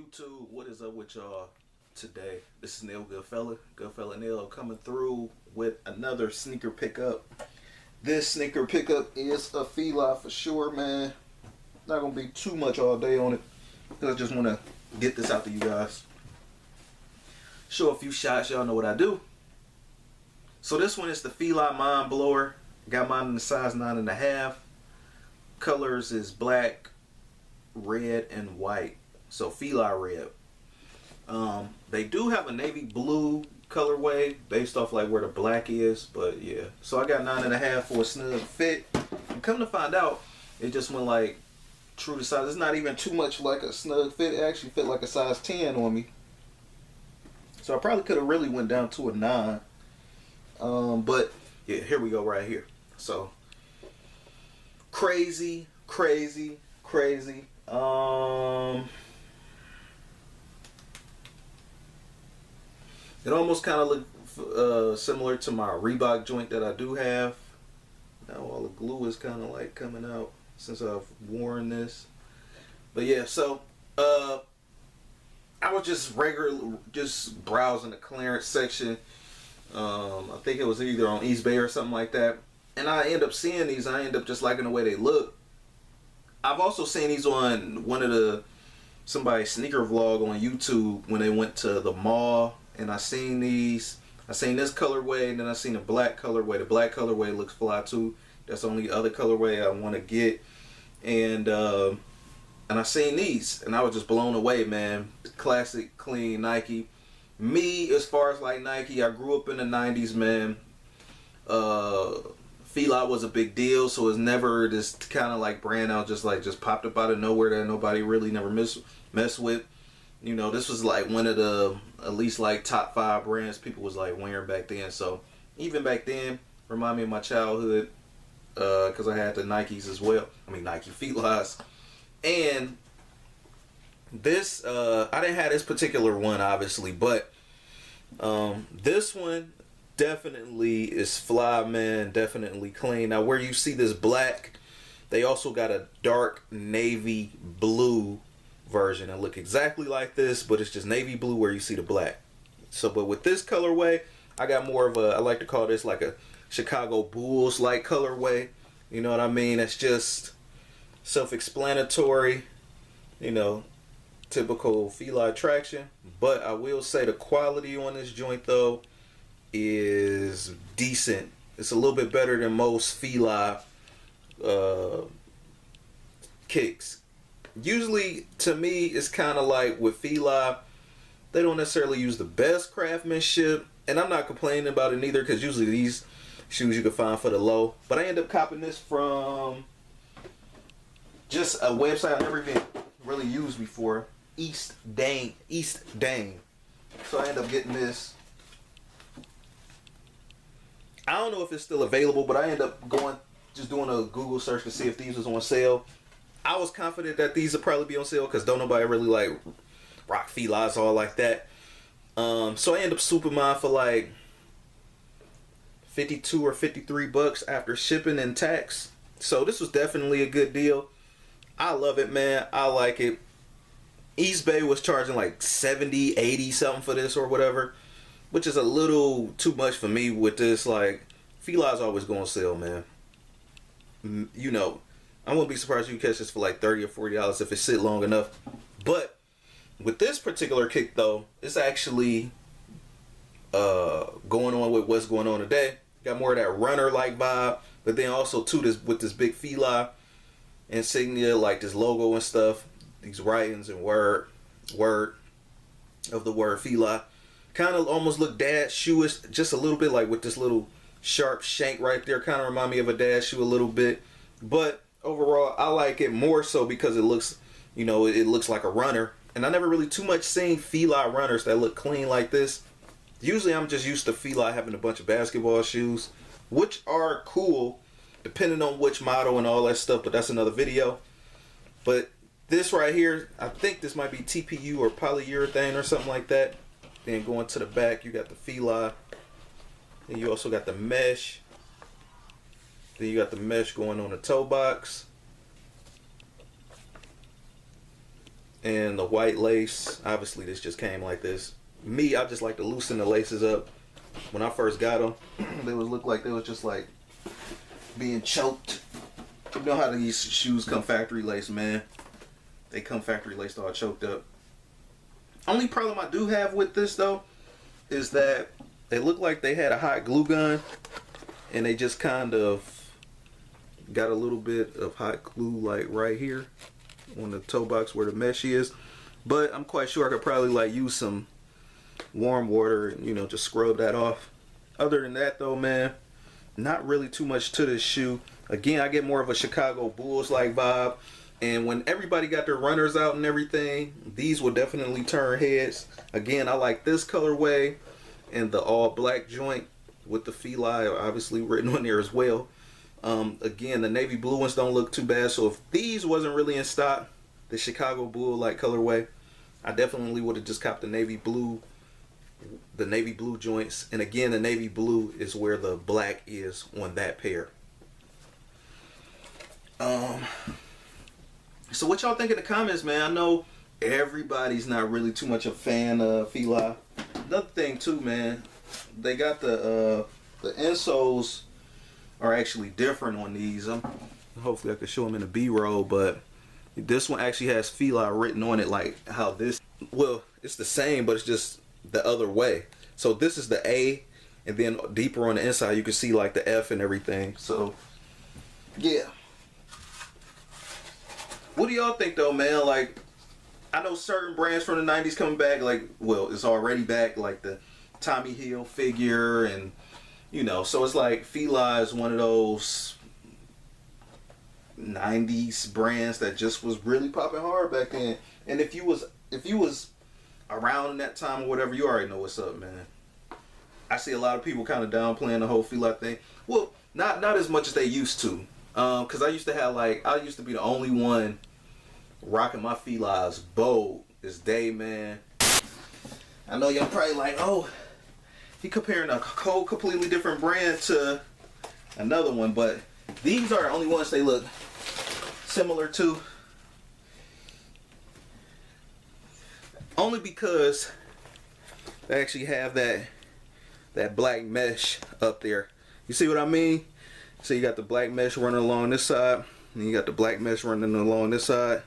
YouTube, what is up with y'all today? This is Neil Goodfella Neil, coming through with another sneaker pickup. This sneaker pickup is a Fila for sure, man. Not gonna be too much all day on it, because I just want to get this out to you guys. Show a few shots, y'all know what I do. So this one is the Fila Mind Blower. Got mine in the size 9.5. Colors is black, red, and white. So Fila red. They do have a navy blue colorway based off like where the black is, but yeah. So I got 9.5 for a snug fit. And come to find out, it just went like true to size. It's not even too much like a snug fit. It actually fit like a size 10 on me. So I probably could have really went down to a 9. But yeah, here we go right here. So crazy. It almost kind of looked similar to my Reebok joint that I do have. Now all the glue is kind of like coming out since I've worn this. But yeah, so I was just browsing the clearance section. I think it was either on eBay or something like that. And I end up seeing these. I end up just liking the way they look. I've also seen these on somebody's sneaker vlog on YouTube when they went to the mall. And I seen these. I seen this colorway, and then I seen a black colorway. The black colorway looks fly too. That's the only other colorway I want to get. And I seen these, and I was just blown away, man. Classic, clean Nike. Me, as far as like Nike, I grew up in the 90s, man. Fila was a big deal, so it's never this kind of like brand out just popped up out of nowhere that nobody really never mess with. You know, this was like one of the at least like top 5 brands people was like wearing back then. So even back then, remind me of my childhood, because I had the Nikes as well. I mean Nike Filas. And this I didn't have this particular one obviously, but this one definitely is fly, man. Definitely clean. Now where you see this black, they also got a dark navy blue version that look exactly like this, but it's just navy blue where you see the black. So but with this colorway, I got more of a, I like to call this like a Chicago Bulls like colorway. You know what I mean? It's just self-explanatory, you know, typical Fila attraction. But I will say the quality on this joint though is decent. It's a little bit better than most Fila kicks. Usually to me it's kind of like with Fila, they don't necessarily use the best craftsmanship, and I'm not complaining about it neither, because usually these shoes you can find for the low. But I end up copping this from just a website I never even really used before, East Dane. So I end up getting this. I don't know if it's still available, but I end up just doing a Google search to see if these was on sale. I was confident that these would probably be on sale, because don't nobody really like rock Filas all like that. So I end up swooping mine for like 52 or 53 bucks after shipping and tax. So this was definitely a good deal. I love it, man. I like it. eBay was charging like 70, 80 something for this or whatever, which is a little too much for me with this. Like, Fila's always going on sale, man. You know, I wouldn't be surprised if you catch this for like $30 or $40 if it sit long enough. But with this particular kick though, it's actually going on with what's going on today. Got more of that runner like vibe, but then also too with this big Fila insignia, like this logo and stuff, these writings and word of the word Fila. Kind of almost look dad shoeish, just a little bit, like with this little sharp shank right there. Kind of remind me of a dad shoe a little bit. But overall, I like it more so because it looks, you know, it looks like a runner. And I never really too much seen Fila runners that look clean like this. Usually I'm just used to Fila having a bunch of basketball shoes, which are cool depending on which model and all that stuff, but that's another video. But this right here, I think this might be TPU or polyurethane or something like that. Then going to the back, you got the Fila. Then you also got the mesh. Then you got the mesh going on the toe box. and the white lace. Obviously this just came like this. Me, I just like to loosen the laces up. When I first got them, they would look like they was just like being choked. You know how these shoes come factory laced, man. They come factory laced all choked up. Only problem I do have with this though is that they look like they had a hot glue gun and they just kind of got a little bit of hot glue like right here on the toe box where the mesh is. But I'm quite sure I could probably like use some warm water and, you know, just scrub that off. Other than that though, man, not really too much to this shoe. Again, I get more of a Chicago Bulls like vibe, and when everybody got their runners out and everything, these will definitely turn heads. Again, I like this colorway and the all black joint with the Fila obviously written on there as well. Again, the navy blue ones don't look too bad, so if these wasn't really in stock, the Chicago Bull like colorway, I definitely would have just copped the navy blue joints. And again, the navy blue is where the black is on that pair. So what y'all think in the comments, man? I know everybody's not really too much a fan of Fila. Another thing too, man, they got the insoles are actually different on these. Hopefully I can show them in the B-roll, but this one actually has Fila written on it, like how this, well, it's the same, but it's just the other way. So this is the A, and then deeper on the inside you can see like the F and everything. So yeah, what do y'all think though, man? Like, I know certain brands from the 90s coming back, like, well, it's already back, like the Tommy Hilfiger, and you know, so it's like Fila is one of those 90s brands that just was really popping hard back then. And if you was around in that time or whatever, you already know what's up, man. I see a lot of people kind of downplaying the whole Fila thing. Well, not as much as they used to. Cause I used to be the only one rocking my Fila's bold as day, man. I know y'all probably like, oh, he comparing a whole completely different brand to another one, but these are the only ones they look similar to. Only because they actually have that black mesh up there. You see what I mean? So you got the black mesh running along this side, and you got the black mesh running along this side.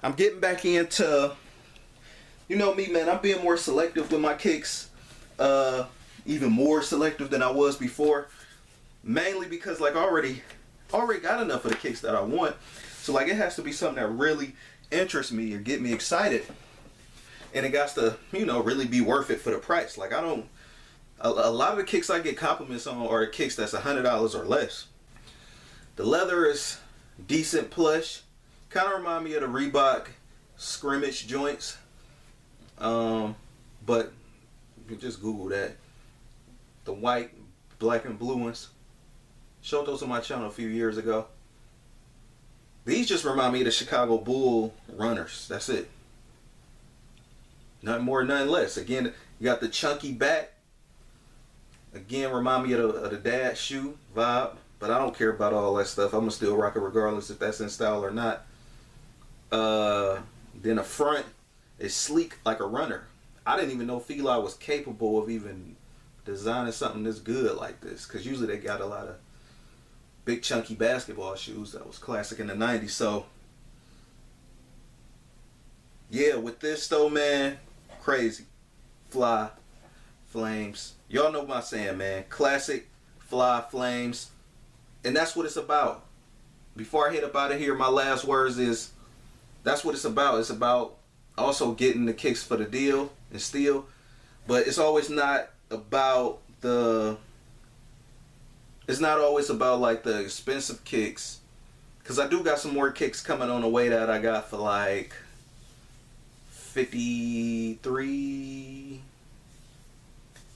I'm getting back into, you know me, man, I'm being more selective with my kicks. Even more selective than I was before. Mainly because like I already got enough of the kicks that I want. So like it has to be something that really interests me or get me excited. And it got to, you know, really be worth it for the price. Like I don't, a lot of the kicks I get compliments on are kicks that's $100 or less. The leather is decent plush. Kind of remind me of the Reebok scrimmage joints. But you can just Google that. The white, black, and blue ones. Showed those on my channel a few years ago. These just remind me of the Chicago Bull runners. That's it. Nothing more, nothing less. Again, you got the chunky back. Again, remind me of the dad shoe vibe. But I don't care about all that stuff. I'm going to still rock it regardless if that's in style or not. Then the front is sleek like a runner. I didn't even know Fila was capable of even designing something this good like this. Because usually they got a lot of big chunky basketball shoes that was classic in the 90s. So yeah, with this though, man, crazy. Fly, flames. Y'all know what I'm saying, man. Classic, fly, flames. And that's what it's about. Before I hit up out of here, my last words is, that's what it's about. It's about also getting the kicks for the deal and steal. But it's always not about it's not always about like the expensive kicks. Because I do got some more kicks coming on the way that I got for like $53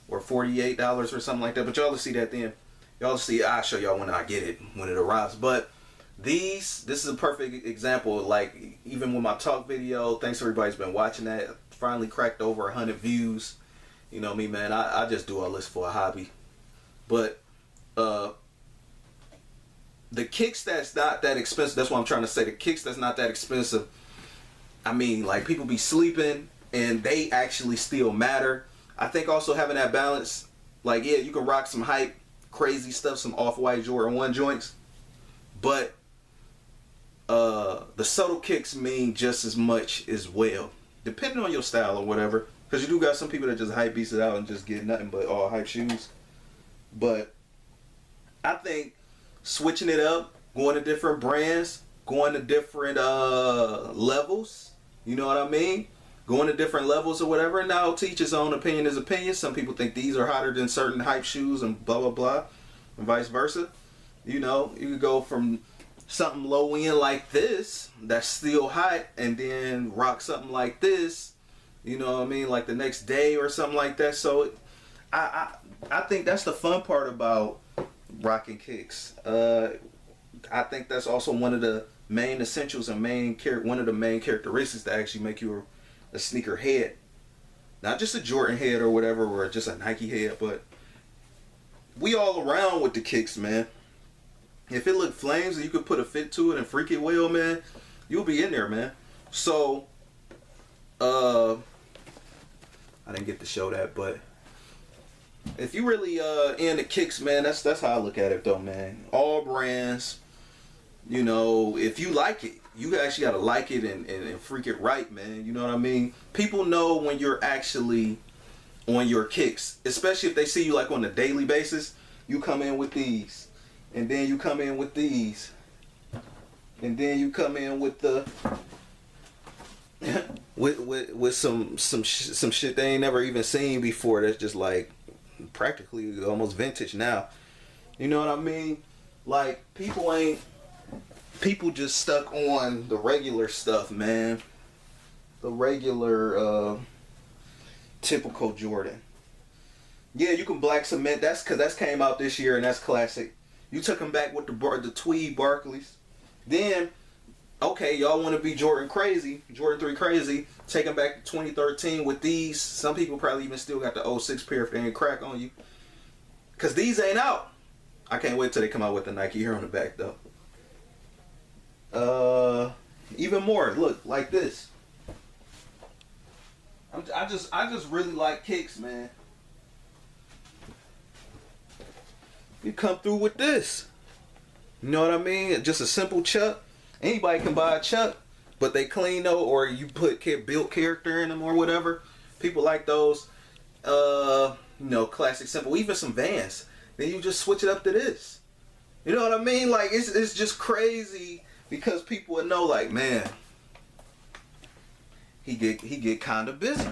or $48 or something like that. But y'all will see that then. Y'all see, I'll show y'all when I get it, when it arrives. But this is a perfect example. Like, even with my talk video, thanks everybody's been watching that. Finally cracked over 100 views. You know me, man. I just do all this for a hobby. But the kicks that's not that expensive, that's what I'm trying to say. The kicks that's not that expensive, I mean, like, people be sleeping and they actually still matter. I think also having that balance, like, yeah, you can rock some hype, crazy stuff, some off-white Jordan 1 joints, but the subtle kicks mean just as much as well, depending on your style or whatever. Because you do got some people that just hype beats it out and just get nothing but all hype shoes. But I think switching it up, going to different brands, going to different levels, you know what I mean? Going to different levels or whatever. And now to each his own opinion is opinion. Some people think these are hotter than certain hype shoes and blah, blah, blah, and vice versa. You know, you could go from something low end like this that's still hot and then rock something like this, you know what I mean, like the next day or something like that. So I think that's the fun part about rocking kicks. I think that's also one of the main essentials and one of the main characteristics that actually make you a sneaker head. Not just a Jordan head or whatever, or just a Nike head, but we all around with the kicks, man. If it look flames and you could put a fit to it and freak it well, man, you'll be in there, man. So, I didn't get to show that, but if you really in the kicks, man, that's how I look at it, though, man. All brands, you know, if you like it, you actually gotta like it and freak it right, man. You know what I mean? People know when you're actually on your kicks, especially if they see you like on a daily basis. You come in with these. And then you come in with these. And then you come in with the with some shit they ain't never even seen before. That's just like practically almost vintage now. You know what I mean? Like people just stuck on the regular stuff, man. The regular typical Jordan. Yeah, you can black cement. That's because that's came out this year and that's classic. You took them back with the tweed Barclays. Then, okay, y'all want to be Jordan crazy, Jordan 3 crazy. Take them back to 2013 with these. Some people probably even still got the 06 pair if they ain't crack on you. Because these ain't out. I can't wait till they come out with the Nike here on the back, though. Even more, look, like this. I just really like kicks, man. You come through with this. You know what I mean? Just a simple chuck. Anybody can buy a chuck, but they clean though, or you put built character in them or whatever. People like those, you know, classic simple. Even some Vans. Then you just switch it up to this. You know what I mean? Like it's just crazy because people would know, like, man, he get kind of busy.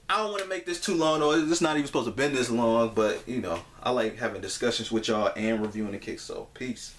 I don't want to make this too long, though. It's not even supposed to been this long, but, you know, I like having discussions with y'all and reviewing the kicks, so peace.